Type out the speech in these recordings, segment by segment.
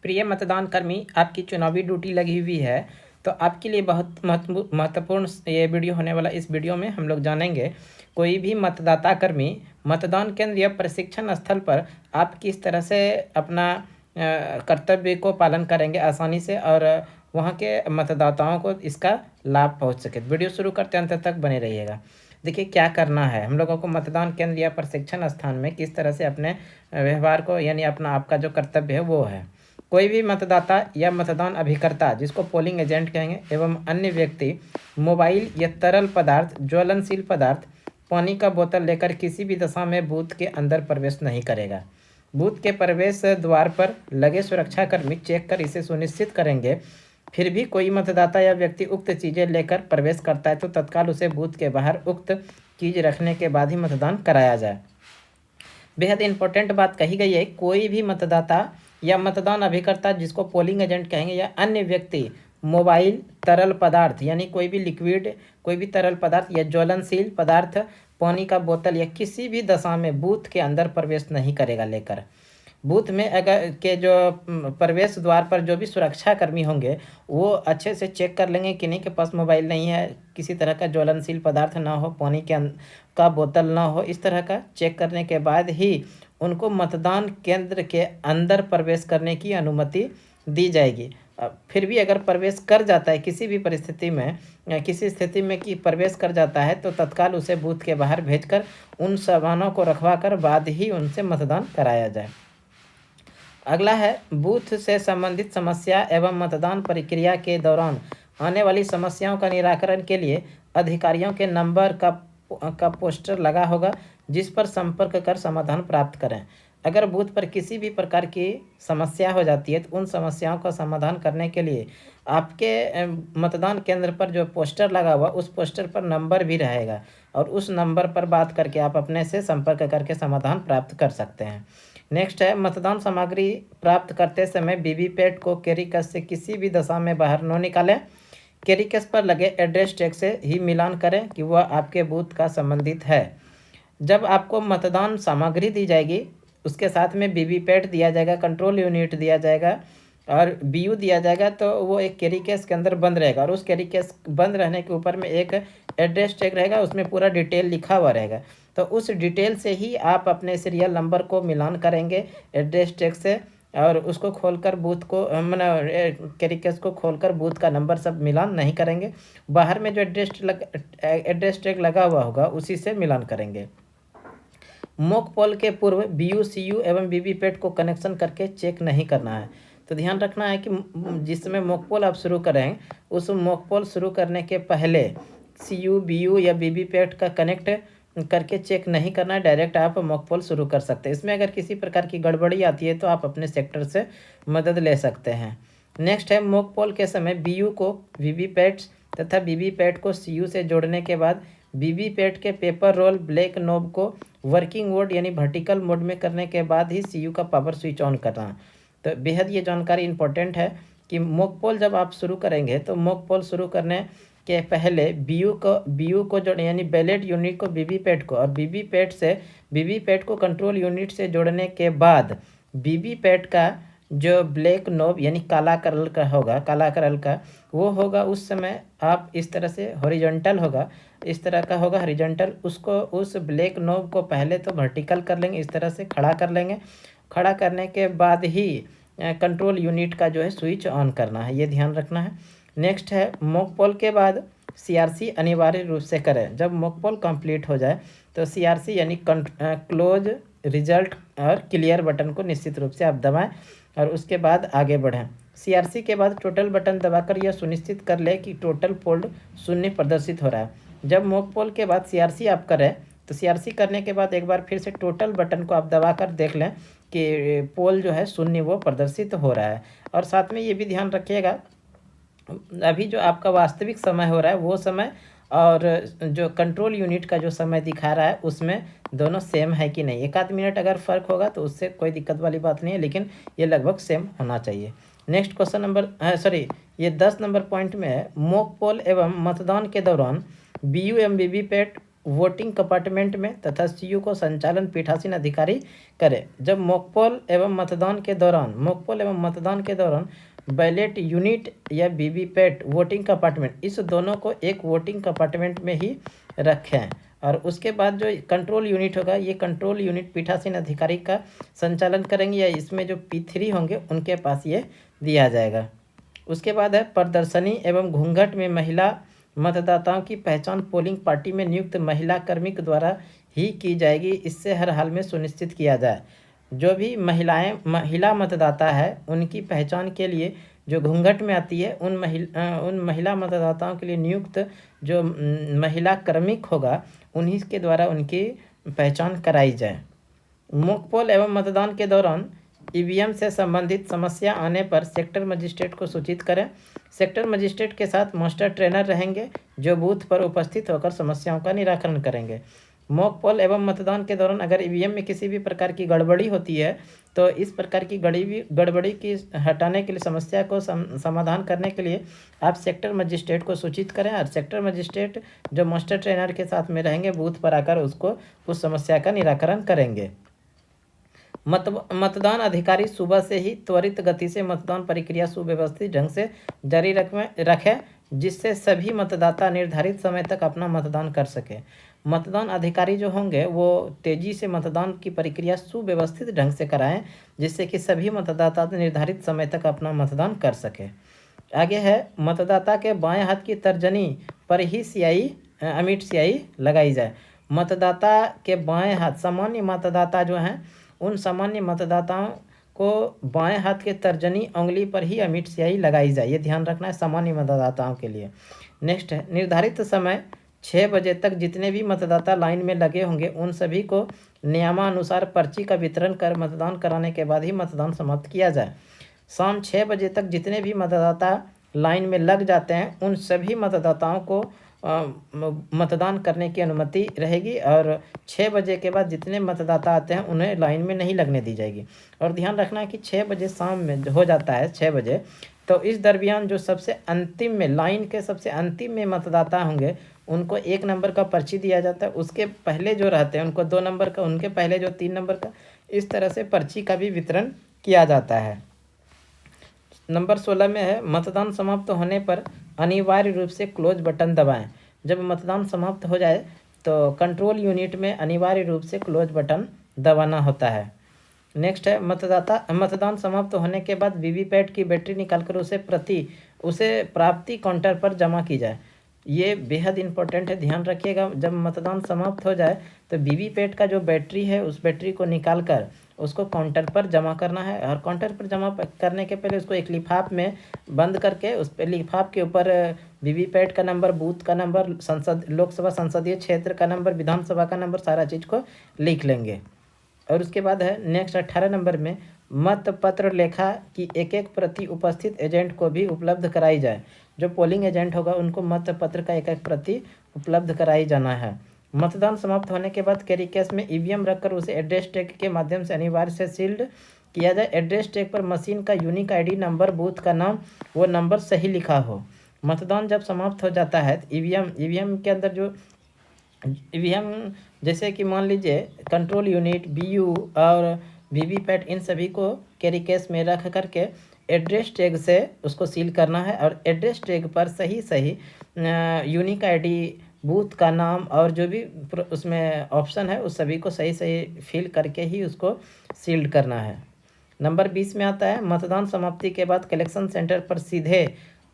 प्रिय मतदान कर्मी, आपकी चुनावी ड्यूटी लगी हुई है, तो आपके लिए बहुत महत्वपूर्ण ये वीडियो होने वाला। इस वीडियो में हम लोग जानेंगे कोई भी मतदाता कर्मी मतदान केंद्र या प्रशिक्षण स्थल पर आप किस तरह से अपना कर्तव्य को पालन करेंगे आसानी से और वहाँ के मतदाताओं को इसका लाभ पहुँच सके। वीडियो शुरू करते अंत तक बने रहिएगा। देखिए क्या करना है हम लोगों को मतदान केंद्र या प्रशिक्षण स्थान में किस तरह से अपने व्यवहार को यानी अपना आपका जो कर्तव्य है वो है। कोई भी मतदाता या मतदान अभिकर्ता, जिसको पोलिंग एजेंट कहेंगे, एवं अन्य व्यक्ति मोबाइल या तरल पदार्थ, ज्वलनशील पदार्थ, पानी का बोतल लेकर किसी भी दशा में बूथ के अंदर प्रवेश नहीं करेगा। बूथ के प्रवेश द्वार पर लगे सुरक्षाकर्मी चेक कर इसे सुनिश्चित करेंगे। फिर भी कोई मतदाता या व्यक्ति उक्त चीज़ें लेकर प्रवेश करता है तो तत्काल उसे बूथ के बाहर उक्त चीज़ रखने के बाद ही मतदान कराया जाए। बेहद इंपॉर्टेंट बात कही गई है। कोई भी मतदाता या मतदान अभिकर्ता, जिसको पोलिंग एजेंट कहेंगे, या अन्य व्यक्ति मोबाइल, तरल पदार्थ यानी कोई भी लिक्विड, कोई भी तरल पदार्थ या ज्वलनशील पदार्थ, पानी का बोतल या किसी भी दशा में बूथ के अंदर प्रवेश नहीं करेगा लेकर। बूथ में अगर के जो प्रवेश द्वार पर जो भी सुरक्षा कर्मी होंगे वो अच्छे से चेक कर लेंगे कि नहीं के पास मोबाइल नहीं है, किसी तरह का ज्वलनशील पदार्थ ना हो, पानी का बोतल ना हो। इस तरह का चेक करने के बाद ही उनको मतदान केंद्र के अंदर प्रवेश करने की अनुमति दी जाएगी। फिर भी अगर प्रवेश कर जाता है किसी भी परिस्थिति में, किसी स्थिति में कि प्रवेश कर जाता है, तो तत्काल उसे बूथ के बाहर भेजकर उन सामानों को रखवा कर बाद ही उनसे मतदान कराया जाए। अगला है बूथ से संबंधित समस्या एवं मतदान प्रक्रिया के दौरान आने वाली समस्याओं का निराकरण के लिए अधिकारियों के नंबर का पोस्टर लगा होगा, जिस पर संपर्क कर समाधान प्राप्त करें। अगर बूथ पर किसी भी प्रकार की समस्या हो जाती है तो उन समस्याओं का समाधान करने के लिए आपके मतदान केंद्र पर जो पोस्टर लगा हुआ उस पोस्टर पर नंबर भी रहेगा और उस नंबर पर बात करके आप अपने से संपर्क करके समाधान प्राप्त कर सकते हैं। नेक्स्ट है मतदान सामग्री प्राप्त करते समय वीवीपैट को कैरी केस से किसी भी दशा में बाहर न निकालें। कैरी केस पर लगे एड्रेस टैग से ही मिलान करें कि वह आपके बूथ का संबंधित है। जब आपको मतदान सामग्री दी जाएगी उसके साथ में वीवीपैट दिया जाएगा, कंट्रोल यूनिट दिया जाएगा और बीयू दिया जाएगा, तो वो एक कैरी केस के अंदर बंद रहेगा और उस कैरी केस बंद रहने के ऊपर में एक एड्रेस टैग रहेगा, उसमें पूरा डिटेल लिखा हुआ रहेगा। तो उस डिटेल से ही आप अपने सीरियल नंबर को मिलान करेंगे एड्रेस टैग से और उसको खोलकर बूथ को कैरी केस को खोलकर बूथ का नंबर सब मिलान नहीं करेंगे। बाहर में जो एड्रेस टैग लगा हुआ होगा उसी से मिलान करेंगे। मॉक पोल के पूर्व बीयू, सीयू एवं वीवीपैट को कनेक्शन करके चेक नहीं करना है। तो ध्यान रखना है कि जिस समय मॉक पोल आप शुरू करें उस मॉक पोल शुरू करने के पहले सीयू, बीयू या वीवीपैट का कनेक्ट करके चेक नहीं करना है, डायरेक्ट आप मॉक पोल शुरू कर सकते हैं। इसमें अगर किसी प्रकार की गड़बड़ी आती है तो आप अपने सेक्टर से मदद ले सकते हैं। नेक्स्ट है मॉक पोल के समय बीयू को वीवीपैट तथा वीवीपैट को सीयू से जोड़ने के बाद वीवीपैट के पेपर रोल ब्लैक नॉब को वर्किंग मोड यानी वर्टिकल मोड में करने के बाद ही सीयू का पावर स्विच ऑन करना। तो बेहद ये जानकारी इंपॉर्टेंट है कि मॉक पोल जब आप शुरू करेंगे तो मॉक पोल शुरू करने के पहले बीयू को जोड़ने यानी बैलेट यूनिट को वीवीपैट को और वीवीपैट को कंट्रोल यूनिट से जोड़ने के बाद वीवीपैट का जो ब्लैक नॉब यानी काला कलर का वो होगा। उस समय आप इस तरह से हॉरिजॉन्टल होगा, इस तरह का होगा हॉरिजॉन्टल, उसको उस ब्लैक नॉब को पहले तो वर्टिकल कर लेंगे, इस तरह से खड़ा कर लेंगे। खड़ा करने के बाद ही कंट्रोल यूनिट का जो है स्विच ऑन करना है, ये ध्यान रखना है। नेक्स्ट है मॉक पोल के बाद सीआरसी अनिवार्य रूप से करें। जब मॉक पोल कंप्लीट हो जाए तो सीआरसी यानी क्लोज रिजल्ट और क्लियर बटन को निश्चित रूप से आप दबाएं और उसके बाद आगे बढ़ें। सीआरसी के बाद टोटल बटन दबाकर यह सुनिश्चित कर ले कि टोटल पोल शून्य प्रदर्शित हो रहा है। जब मॉक पोल के बाद सीआरसी आप करें तो सीआरसी करने के बाद एक बार फिर से टोटल बटन को आप दबाकर देख लें कि पोल जो है शून्य वो प्रदर्शित हो रहा है। और साथ में ये भी ध्यान रखिएगा अभी जो आपका वास्तविक समय हो रहा है वो समय और जो कंट्रोल यूनिट का जो समय दिखा रहा है उसमें दोनों सेम है कि नहीं। 1 आध मिनट अगर फ़र्क होगा तो उससे कोई दिक्कत वाली बात नहीं है, लेकिन ये लगभग सेम होना चाहिए। नेक्स्ट क्वेश्चन नंबर ये 10 नंबर पॉइंट में है, मॉक पोल एवं मतदान के दौरान बीयू एवं वीवीपैट वोटिंग कंपार्टमेंट में तथा सीयू को संचालन पीठासीन अधिकारी करे। जब मॉकपोल एवं मतदान के दौरान बैलेट यूनिट या वीवीपैट वोटिंग कंपार्टमेंट, इस दोनों को एक वोटिंग कंपार्टमेंट में ही रखें। और उसके बाद जो कंट्रोल यूनिट होगा, ये कंट्रोल यूनिट पीठासीन अधिकारी का संचालन करेंगे, या इसमें जो P3 होंगे उनके पास ये दिया जाएगा। उसके बाद है प्रदर्शनी एवं घूंघट में महिला मतदाताओं की पहचान पोलिंग पार्टी में नियुक्त महिला कर्मी के द्वारा ही की जाएगी। इससे हर हाल में सुनिश्चित किया जाए जो भी महिला मतदाता है उनकी पहचान के लिए जो घूंघट में आती है, उन महिला मतदाताओं के लिए नियुक्त जो महिला कर्मिक होगा उन्हीं के द्वारा उनकी पहचान कराई जाए। मॉकपोल एवं मतदान के दौरान ईवीएम से संबंधित समस्या आने पर सेक्टर मजिस्ट्रेट को सूचित करें। सेक्टर मजिस्ट्रेट के साथ मास्टर ट्रेनर रहेंगे जो बूथ पर उपस्थित होकर समस्याओं का निराकरण करेंगे। मॉकपोल एवं मतदान के दौरान अगर ईवीएम में किसी भी प्रकार की गड़बड़ी होती है तो इस प्रकार की गड़बड़ी की हटाने के लिए, समस्या को समाधान करने के लिए आप सेक्टर मजिस्ट्रेट को सूचित करें, और सेक्टर मजिस्ट्रेट जो मास्टर ट्रेनर के साथ में रहेंगे बूथ पर आकर उसको उस समस्या का निराकरण करेंगे। मतदान अधिकारी सुबह से ही त्वरित गति से मतदान प्रक्रिया सुव्यवस्थित ढंग से जारी रखें जिससे सभी मतदाता निर्धारित समय तक अपना मतदान कर सके। मतदान अधिकारी जो होंगे वो तेजी से मतदान की प्रक्रिया सुव्यवस्थित ढंग से कराएं जिससे कि सभी मतदाता निर्धारित समय तक अपना मतदान कर सके। आगे है मतदाता के बाएं हाथ की तर्जनी पर ही अमिट स्याही लगाई जाए। मतदाता के बाएं हाथ, सामान्य मतदाता जो हैं उन सामान्य मतदाताओं को बाएं हाथ के तर्जनी उंगली पर ही अमिट स्याही लगाई जाए, ये ध्यान रखना है सामान्य मतदाताओं के लिए। नेक्स्ट है निर्धारित समय 6 बजे तक जितने भी मतदाता लाइन में लगे होंगे उन सभी को नियमानुसार पर्ची का वितरण कर मतदान कराने के बाद ही मतदान समाप्त किया जाए। शाम 6 बजे तक जितने भी मतदाता लाइन में लग जाते हैं उन सभी मतदाताओं को मतदान करने की अनुमति रहेगी, और 6 बजे के बाद जितने मतदाता आते हैं उन्हें लाइन में नहीं लगने दी जाएगी। और ध्यान रखना है कि 6 बजे शाम में हो जाता है 6 बजे, तो इस दरमियान जो सबसे अंतिम में लाइन के सबसे अंतिम में मतदाता होंगे उनको 1 नंबर का पर्ची दिया जाता है, उसके पहले जो रहते हैं उनको 2 नंबर का, उनके पहले जो 3 नंबर का, इस तरह से पर्ची का भी वितरण किया जाता है। नंबर 16 में है मतदान समाप्त होने पर अनिवार्य रूप से क्लोज बटन दबाएं। जब मतदान समाप्त हो जाए तो कंट्रोल यूनिट में अनिवार्य रूप से क्लोज बटन दबाना होता है। नेक्स्ट है मतदान समाप्त होने के बाद वीवीपैट की बैटरी निकालकर उसे प्राप्ति काउंटर पर जमा की जाए। ये बेहद इंपॉर्टेंट है, ध्यान रखिएगा। जब मतदान समाप्त हो जाए तो वीवीपैट का जो बैटरी है उस बैटरी को निकाल कर उसको काउंटर पर जमा करना है, और काउंटर पर जमा करने के पहले उसको एक लिफाफ में बंद करके उस पर लिफाफ के ऊपर वीवीपैट का नंबर, बूथ का नंबर, लोकसभा संसदीय क्षेत्र का नंबर, विधानसभा का नंबर, सारा चीज़ को लिख लेंगे। और उसके बाद है नेक्स्ट 18 नंबर में मतपत्र लेखा की एक प्रति उपस्थित एजेंट को भी उपलब्ध कराई जाए। जो पोलिंग एजेंट होगा उनको मतपत्र का एक प्रति उपलब्ध कराई जाना है। मतदान समाप्त होने के बाद कैरी केस में ईवीएम रखकर उसे एड्रेस टैग के माध्यम से अनिवार्य से सील्ड किया जाए। एड्रेस टैग पर मशीन का यूनिक आईडी नंबर, बूथ का नाम, वो नंबर सही लिखा हो। मतदान जब समाप्त हो जाता है तो ईवीएम के अंदर जो ईवीएम जैसे कि मान लीजिए कंट्रोल यूनिट, बीयू और वीवीपैट, इन सभी को कैरी केस में रख करके एड्रेस टैग से उसको सील करना है, और एड्रेस टैग पर सही यूनिक आईडी, बूथ का नाम और जो भी उसमें ऑप्शन है उस सभी को सही फिल करके ही उसको सील्ड करना है। नंबर 20 में आता है मतदान समाप्ति के बाद कलेक्शन सेंटर पर सीधे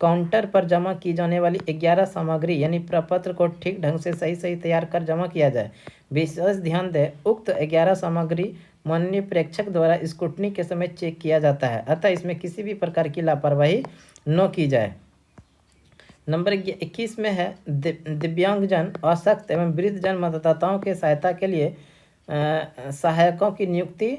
काउंटर पर जमा की जाने वाली 11 सामग्री यानी प्रपत्र को ठीक ढंग से सही तैयार कर जमा किया जाए। विशेष ध्यान दें, उक्त 11 सामग्री माननीय प्रेक्षक द्वारा स्क्रूटनी के समय चेक किया जाता है, अतः इसमें किसी भी प्रकार की लापरवाही न की जाए। नंबर 21 में है दिव्यांगजन, अशक्त एवं वृद्धजन मतदाताओं के सहायता के लिए सहायकों की नियुक्ति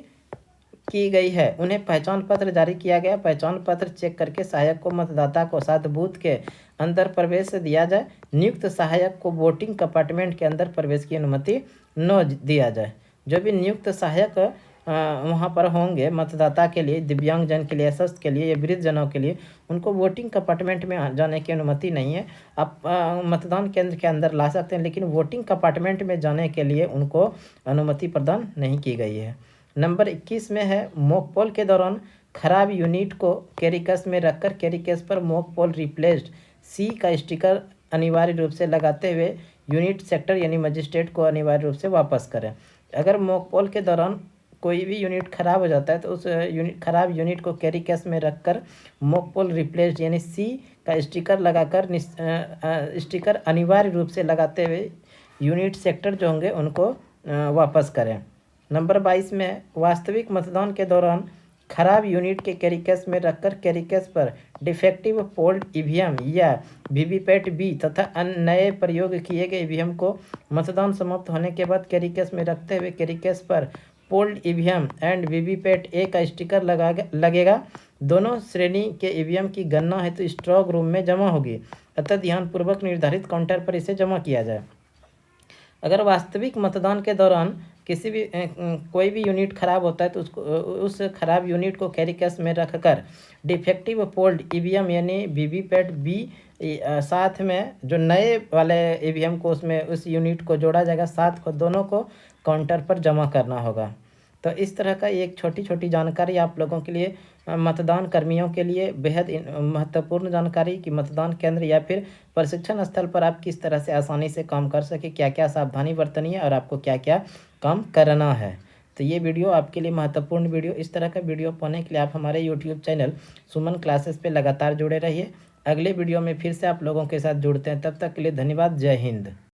की गई है। उन्हें पहचान पत्र जारी किया गया। पहचान पत्र चेक करके सहायक को मतदाता को साथ बूथ के अंदर प्रवेश दिया जाए। नियुक्त सहायक को वोटिंग कंपार्टमेंट के अंदर प्रवेश की अनुमति न दिया जाए। जो भी नियुक्त सहायक वहाँ पर होंगे मतदाता के लिए, दिव्यांगजन के लिए, अस्वस्थ के लिए या वृद्धजनों के लिए, उनको वोटिंग कंपार्टमेंट में जाने की अनुमति नहीं है। आप मतदान केंद्र के अंदर ला सकते हैं, लेकिन वोटिंग कंपार्टमेंट में जाने के लिए उनको अनुमति प्रदान नहीं की गई है। नंबर 21 में है, मॉक पोल के दौरान खराब यूनिट को कैरिकस में रखकर कैरिकस पर मॉक पोल रिप्लेस्ड सी का स्टिकर अनिवार्य रूप से लगाते हुए यूनिट सेक्टर यानी मजिस्ट्रेट को अनिवार्य रूप से वापस करें। अगर मॉक पोल के दौरान कोई भी यूनिट खराब हो जाता है तो उस खराब यूनिट को कैरी केस में रखकर मॉक पोल रिप्लेस्ड यानी सी का स्टिकर लगाकर स्टिकर अनिवार्य रूप से लगाते हुए यूनिट सेक्टर जो होंगे उनको वापस करें। नंबर 22 में, वास्तविक मतदान के दौरान खराब यूनिट के कैरिकेस में रखकर कैरिकेस पर डिफेक्टिव पोल्ड ईवीएम या वीवीपैट बी तथा अन्य नए प्रयोग किए गए ईवीएम को मतदान समाप्त होने के बाद कैरिकेस में रखते हुए कैरिकेस पर पोल्ड ईवीएम एंड वीवीपैट ए का स्टिकर लगेगा। दोनों श्रेणी के ईवीएम की गणना हेतु स्ट्रॉन्ग रूम में जमा होगी, अतः ध्यानपूर्वक निर्धारित काउंटर पर इसे जमा किया जाए। अगर वास्तविक मतदान के दौरान किसी भी कोई भी यूनिट खराब होता है तो उसको उस खराब यूनिट को कैरी केस में रखकर डिफेक्टिव पोल्ड ईवीएम यानी वीवीपैट बी साथ में जो नए वाले ईवीएम को उसमें उस यूनिट को जोड़ा जाएगा, साथ को दोनों को काउंटर पर जमा करना होगा। तो इस तरह का एक छोटी छोटी जानकारी आप लोगों के लिए, मतदान कर्मियों के लिए बेहद महत्वपूर्ण जानकारी कि मतदान केंद्र या फिर प्रशिक्षण स्थल पर आप किस तरह से आसानी से काम कर सके, क्या क्या सावधानी बरतनी है और आपको क्या क्या काम करना है। तो ये वीडियो आपके लिए महत्वपूर्ण वीडियो। इस तरह का वीडियो पाने के लिए आप हमारे यूट्यूब चैनल सुमन क्लासेस पे लगातार जुड़े रहिए। अगले वीडियो में फिर से आप लोगों के साथ जुड़ते हैं, तब तक के लिए धन्यवाद। जय हिंद।